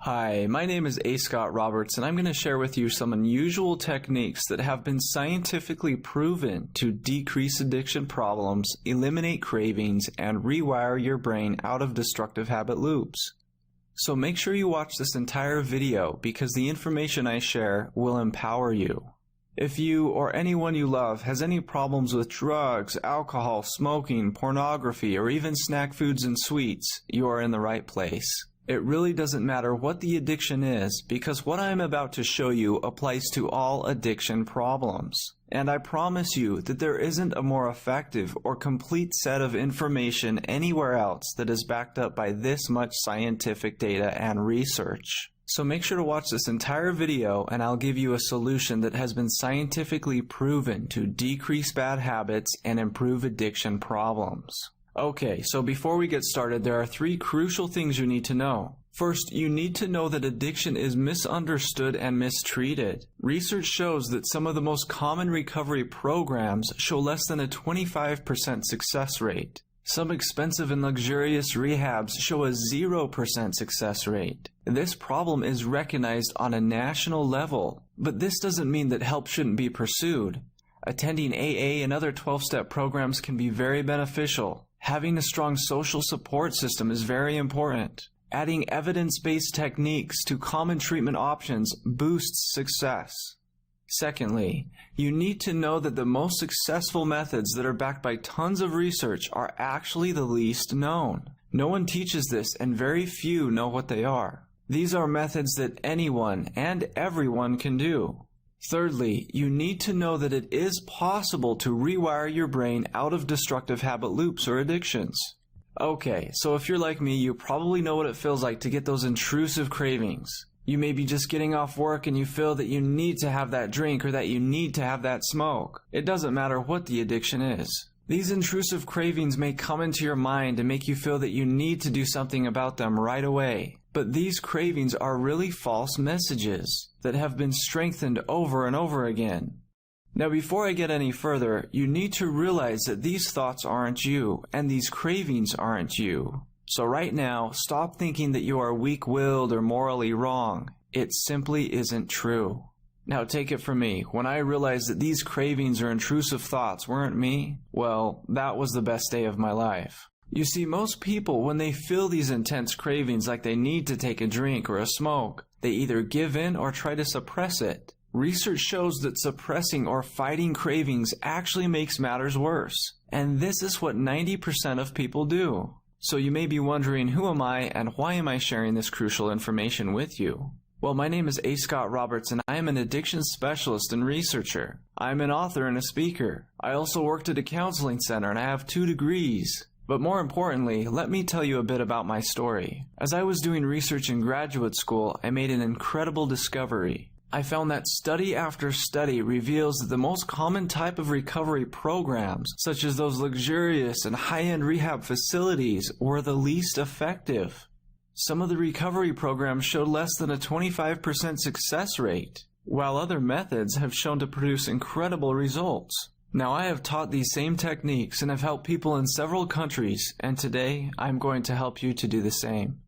Hi, my name is A. Scott Roberts, and I'm going to share with you some unusual techniques that have been scientifically proven to decrease addiction problems, eliminate cravings, and rewire your brain out of destructive habit loops. So make sure you watch this entire video because the information I share will empower you. If you or anyone you love has any problems with drugs, alcohol, smoking, pornography, or even snack foods and sweets, you are in the right place. It really doesn't matter what the addiction is because what I am about to show you applies to all addiction problems. And I promise you that there isn't a more effective or complete set of information anywhere else that is backed up by this much scientific data and research. So make sure to watch this entire video and I'll give you a solution that has been scientifically proven to decrease bad habits and improve addiction problems. Okay, so before we get started, there are three crucial things you need to know. First, you need to know that addiction is misunderstood and mistreated. Research shows that some of the most common recovery programs show less than a 25% success rate. Some expensive and luxurious rehabs show a 0% success rate. This problem is recognized on a national level, but this doesn't mean that help shouldn't be pursued. Attending AA and other 12-step programs can be very beneficial. Having a strong social support system is very important. Adding evidence-based techniques to common treatment options boosts success. Secondly, you need to know that the most successful methods that are backed by tons of research are actually the least known. No one teaches this and very few know what they are. These are methods that anyone and everyone can do. Thirdly, you need to know that it is possible to rewire your brain out of destructive habit loops or addictions. Okay, so if you're like me, you probably know what it feels like to get those intrusive cravings. You may be just getting off work and you feel that you need to have that drink or that you need to have that smoke. It doesn't matter what the addiction is. These intrusive cravings may come into your mind and make you feel that you need to do something about them right away. But these cravings are really false messages that have been strengthened over and over again. Now, before I get any further, you need to realize that these thoughts aren't you, and these cravings aren't you. So right now, stop thinking that you are weak-willed or morally wrong. It simply isn't true. Now, take it from me, when I realized that these cravings or intrusive thoughts weren't me, well, that was the best day of my life. You see, most people, when they feel these intense cravings like they need to take a drink or a smoke, they either give in or try to suppress it. Research shows that suppressing or fighting cravings actually makes matters worse. And this is what 90% of people do. So you may be wondering, who am I and why am I sharing this crucial information with you? Well, my name is A. Scott Roberts and I am an addiction specialist and researcher. I'm an author and a speaker. I also worked at a counseling center and I have 2 degrees. But more importantly, let me tell you a bit about my story. As I was doing research in graduate school, I made an incredible discovery. I found that study after study reveals that the most common type of recovery programs, such as those luxurious and high-end rehab facilities, were the least effective. Some of the recovery programs showed less than a 25% success rate, while other methods have shown to produce incredible results. Now, I have taught these same techniques and have helped people in several countries, and today I'm going to help you to do the same.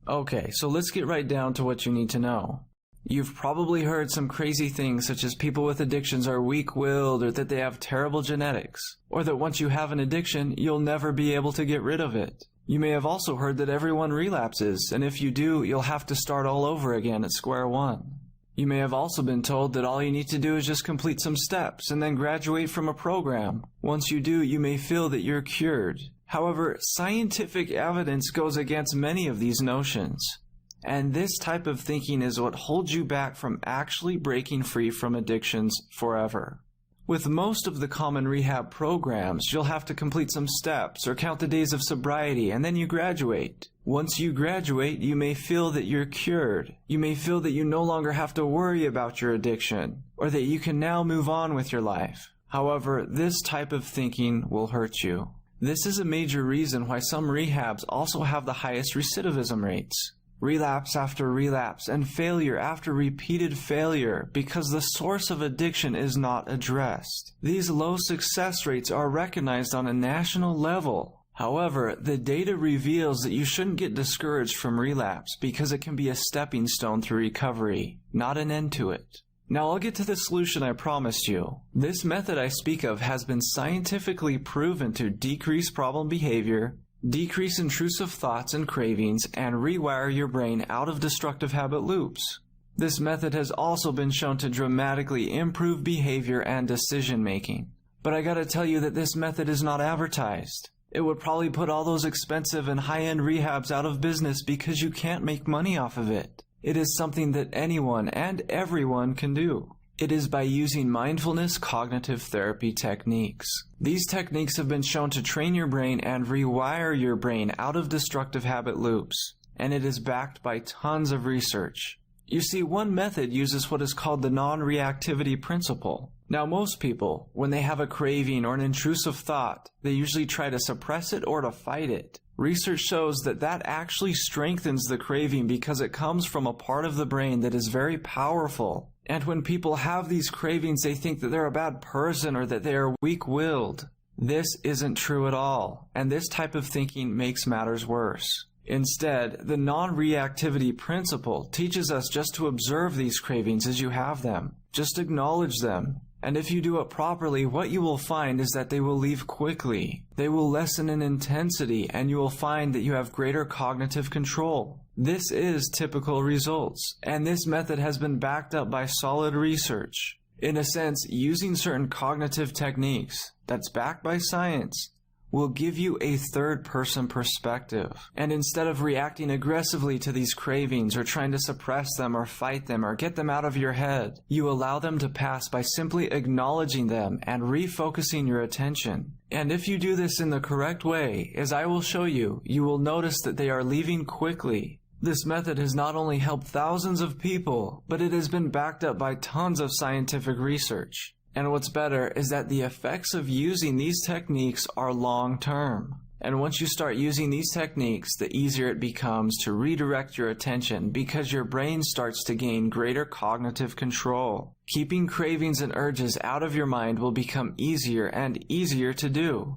Okay, so let's get right down to what you need to know. You've probably heard some crazy things such as people with addictions are weak-willed or that they have terrible genetics, or that once you have an addiction, you'll never be able to get rid of it. You may have also heard that everyone relapses, and if you do, you'll have to start all over again at square one. You may have also been told that all you need to do is just complete some steps and then graduate from a program. Once you do, you may feel that you're cured. However, scientific evidence goes against many of these notions. And this type of thinking is what holds you back from actually breaking free from addictions forever. With most of the common rehab programs, you'll have to complete some steps or count the days of sobriety and then you graduate. Once you graduate, you may feel that you're cured. You may feel that you no longer have to worry about your addiction, or that you can now move on with your life. However, this type of thinking will hurt you. This is a major reason why some rehabs also have the highest recidivism rates. Relapse after relapse and failure after repeated failure because the source of addiction is not addressed. These low success rates are recognized on a national level. However, the data reveals that you shouldn't get discouraged from relapse because it can be a stepping stone through recovery, not an end to it. Now I'll get to the solution I promised you. This method I speak of has been scientifically proven to decrease problem behavior, decrease intrusive thoughts and cravings, and rewire your brain out of destructive habit loops. This method has also been shown to dramatically improve behavior and decision making. But I gotta tell you that this method is not advertised. It would probably put all those expensive and high-end rehabs out of business because you can't make money off of it. It is something that anyone and everyone can do. It is by using mindfulness cognitive therapy techniques. These techniques have been shown to train your brain and rewire your brain out of destructive habit loops, and it is backed by tons of research. You see, one method uses what is called the non-reactivity principle. Now, most people, when they have a craving or an intrusive thought, they usually try to suppress it or to fight it. Research shows that that actually strengthens the craving because it comes from a part of the brain that is very powerful. And when people have these cravings, they think that they're a bad person or that they are weak-willed. This isn't true at all, and this type of thinking makes matters worse. Instead, the non-reactivity principle teaches us just to observe these cravings as you have them. Just acknowledge them. And if you do it properly, what you will find is that they will leave quickly. They will lessen in intensity, and you will find that you have greater cognitive control. This is typical results, and this method has been backed up by solid research. In a sense, using certain cognitive techniques that's backed by science will give you a third-person perspective. And instead of reacting aggressively to these cravings or trying to suppress them or fight them or get them out of your head, you allow them to pass by simply acknowledging them and refocusing your attention. And if you do this in the correct way, as I will show you, you will notice that they are leaving quickly. This method has not only helped thousands of people, but it has been backed up by tons of scientific research. And what's better is that the effects of using these techniques are long-term. And once you start using these techniques, the easier it becomes to redirect your attention because your brain starts to gain greater cognitive control. Keeping cravings and urges out of your mind will become easier and easier to do.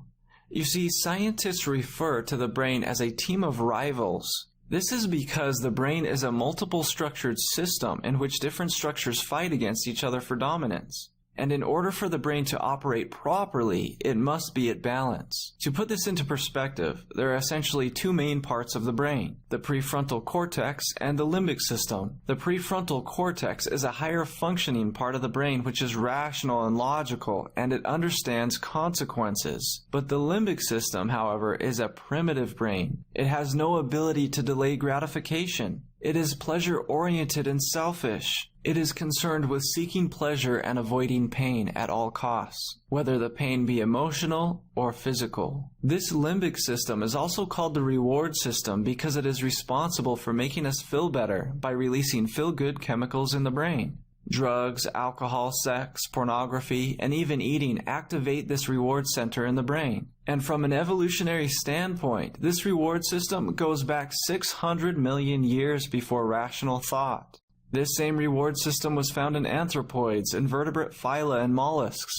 You see, scientists refer to the brain as a team of rivals. This is because the brain is a multiple structured system in which different structures fight against each other for dominance. And in order for the brain to operate properly, it must be at balance. To put this into perspective, there are essentially two main parts of the brain, the prefrontal cortex and the limbic system. The prefrontal cortex is a higher functioning part of the brain which is rational and logical, and it understands consequences. But the limbic system, however, is a primitive brain. It has no ability to delay gratification. It is pleasure-oriented and selfish. It is concerned with seeking pleasure and avoiding pain at all costs, whether the pain be emotional or physical. This limbic system is also called the reward system because it is responsible for making us feel better by releasing feel-good chemicals in the brain. Drugs, alcohol, sex, pornography, and even eating activate this reward center in the brain. And from an evolutionary standpoint, this reward system goes back 600 million years before rational thought. This same reward system was found in anthropoids, invertebrate phyla, and mollusks.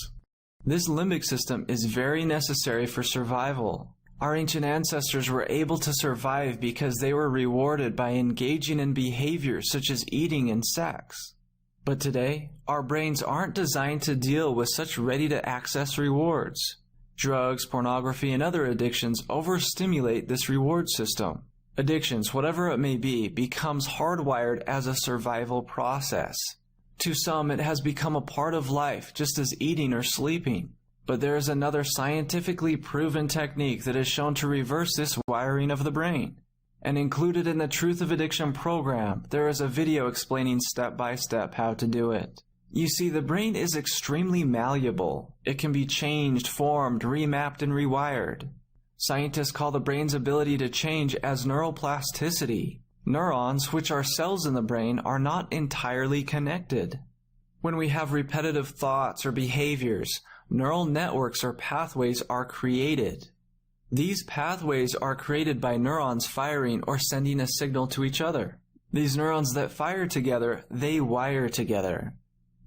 This limbic system is very necessary for survival. Our ancient ancestors were able to survive because they were rewarded by engaging in behaviors such as eating and sex. But today, our brains aren't designed to deal with such ready-to-access rewards. Drugs, pornography, and other addictions overstimulate this reward system. Addictions, whatever it may be, becomes hardwired as a survival process. To some, it has become a part of life, just as eating or sleeping. But there is another scientifically proven technique that is shown to reverse this wiring of the brain. And included in the Truth of Addiction program, there is a video explaining step-by-step how to do it. You see, the brain is extremely malleable. It can be changed, formed, remapped, and rewired. Scientists call the brain's ability to change as neuroplasticity. Neurons, which are cells in the brain, are not entirely connected. When we have repetitive thoughts or behaviors, neural networks or pathways are created. These pathways are created by neurons firing or sending a signal to each other. These neurons that fire together, they wire together.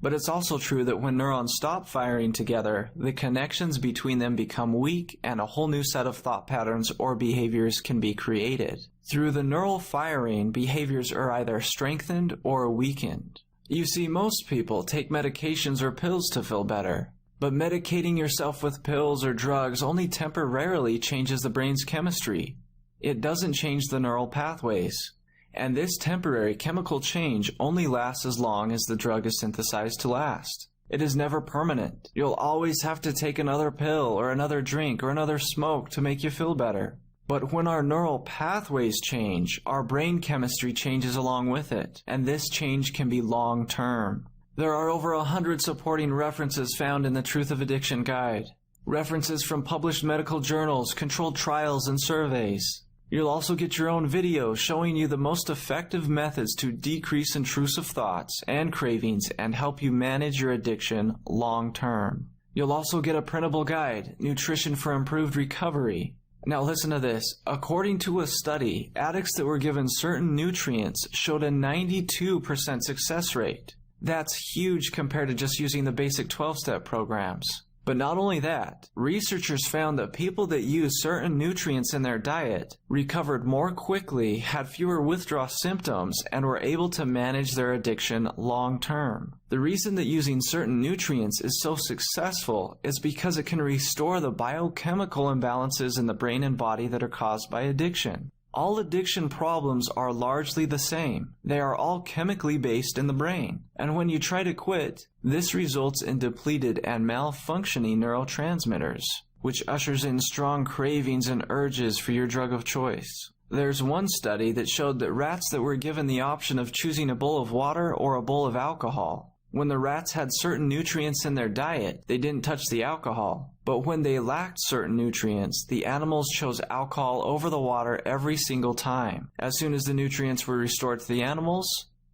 But it's also true that when neurons stop firing together, the connections between them become weak and a whole new set of thought patterns or behaviors can be created. Through the neural firing, behaviors are either strengthened or weakened. You see, most people take medications or pills to feel better. But medicating yourself with pills or drugs only temporarily changes the brain's chemistry. It doesn't change the neural pathways. And this temporary chemical change only lasts as long as the drug is synthesized to last. It is never permanent. You'll always have to take another pill or another drink or another smoke to make you feel better. But when our neural pathways change, our brain chemistry changes along with it, and this change can be long-term. There are over 100 supporting references found in the Truth of Addiction Guide. References from published medical journals, controlled trials, and surveys. You'll also get your own video showing you the most effective methods to decrease intrusive thoughts and cravings and help you manage your addiction long-term. You'll also get a printable guide, Nutrition for Improved Recovery. Now listen to this. According to a study, addicts that were given certain nutrients showed a 92% success rate. That's huge compared to just using the basic 12-step programs. But not only that, researchers found that people that used certain nutrients in their diet recovered more quickly, had fewer withdrawal symptoms, and were able to manage their addiction long-term. The reason that using certain nutrients is so successful is because it can restore the biochemical imbalances in the brain and body that are caused by addiction. All addiction problems are largely the same. They are all chemically based in the brain. And when you try to quit, this results in depleted and malfunctioning neurotransmitters, which ushers in strong cravings and urges for your drug of choice. There's one study that showed that rats that were given the option of choosing a bowl of water or a bowl of alcohol, when the rats had certain nutrients in their diet, they didn't touch the alcohol. But when they lacked certain nutrients, the animals chose alcohol over the water every single time. As soon as the nutrients were restored to the animals,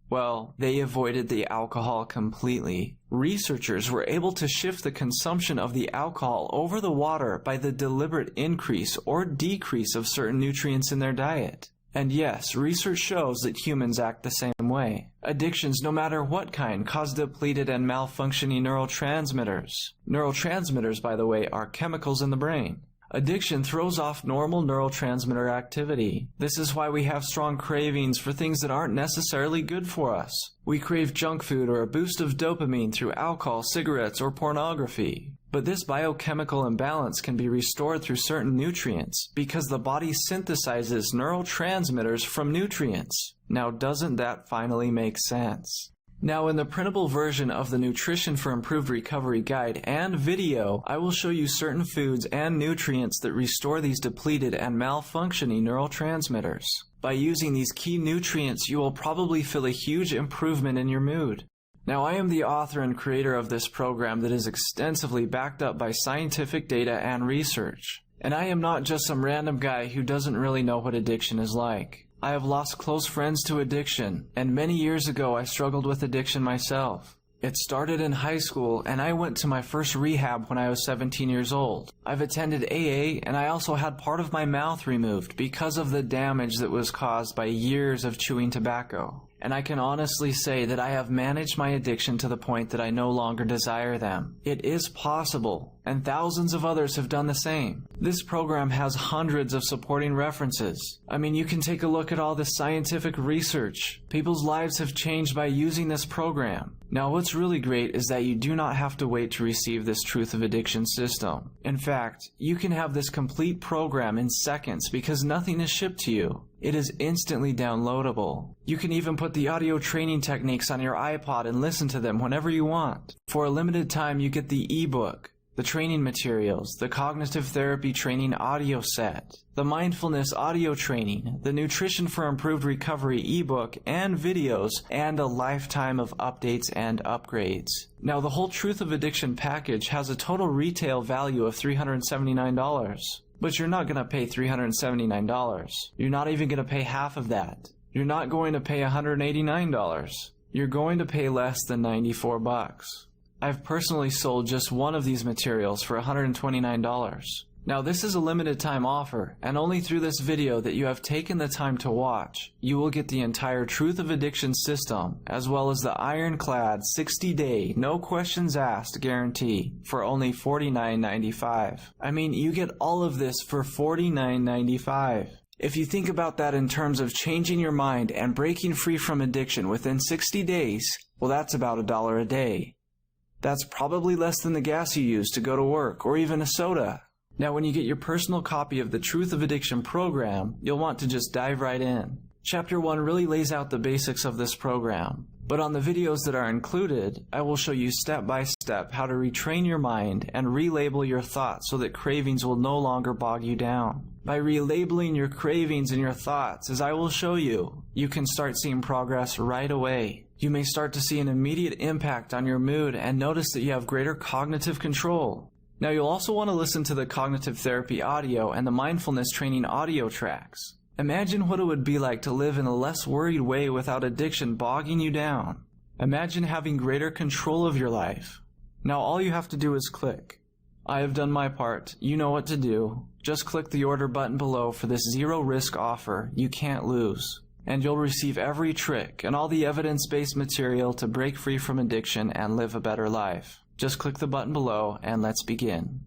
well, they avoided the alcohol completely. Researchers were able to shift the consumption of the alcohol over the water by the deliberate increase or decrease of certain nutrients in their diet. And yes, research shows that humans act the same way. Addictions, no matter what kind, cause depleted and malfunctioning neurotransmitters. Neurotransmitters, by the way, are chemicals in the brain. Addiction throws off normal neurotransmitter activity. This is why we have strong cravings for things that aren't necessarily good for us. We crave junk food or a boost of dopamine through alcohol, cigarettes, or pornography. But this biochemical imbalance can be restored through certain nutrients because the body synthesizes neurotransmitters from nutrients. Now, doesn't that finally make sense? Now, in the printable version of the Nutrition for Improved Recovery Guide and video, I will show you certain foods and nutrients that restore these depleted and malfunctioning neurotransmitters. By using these key nutrients, you will probably feel a huge improvement in your mood. Now, I am the author and creator of this program that is extensively backed up by scientific data and research. And I am not just some random guy who doesn't really know what addiction is like. I have lost close friends to addiction, and many years ago I struggled with addiction myself. It started in high school, and I went to my first rehab when I was 17 years old. I've attended AA, and I also had part of my mouth removed because of the damage that was caused by years of chewing tobacco. And I can honestly say that I have managed my addiction to the point that I no longer desire them. It is possible, and thousands of others have done the same. This program has hundreds of supporting references. I mean, you can take a look at all the scientific research. People's lives have changed by using this program. Now, what's really great is that you do not have to wait to receive this Truth of Addiction system. In fact, you can have this complete program in seconds because nothing is shipped to you. It is instantly downloadable. You can even put the audio training techniques on your iPod and listen to them whenever you want. For a limited time, you get the ebook, the training materials, the cognitive therapy training audio set, the mindfulness audio training, the Nutrition for Improved Recovery ebook and videos, and a lifetime of updates and upgrades. Now, the whole Truth of Addiction package has a total retail value of $379. But you're not going to pay $379. You're not even going to pay half of that. You're not going to pay $189. You're going to pay less than $94. I've personally sold just one of these materials for $129. Now this is a limited time offer, and only through this video that you have taken the time to watch, you will get the entire Truth of Addiction system, as well as the ironclad 60-day, no questions asked guarantee for only $49.95. I mean, you get all of this for $49.95. If you think about that in terms of changing your mind and breaking free from addiction within 60 days, well, that's about $1 a day. That's probably less than the gas you use to go to work, or even a soda. Now, when you get your personal copy of the Truth of Addiction program, you'll want to just dive right in. Chapter 1 really lays out the basics of this program, but on the videos that are included, I will show you step by step how to retrain your mind and relabel your thoughts so that cravings will no longer bog you down. By relabeling your cravings and your thoughts, as I will show you, you can start seeing progress right away. You may start to see an immediate impact on your mood and notice that you have greater cognitive control. Now, you'll also want to listen to the cognitive therapy audio and the mindfulness training audio tracks. Imagine what it would be like to live in a less worried way without addiction bogging you down. Imagine having greater control of your life. Now, all you have to do is click. I have done my part. You know what to do. Just click the order button below for this zero-risk offer you can't lose. And you'll receive every trick and all the evidence-based material to break free from addiction and live a better life. Just click the button below and let's begin.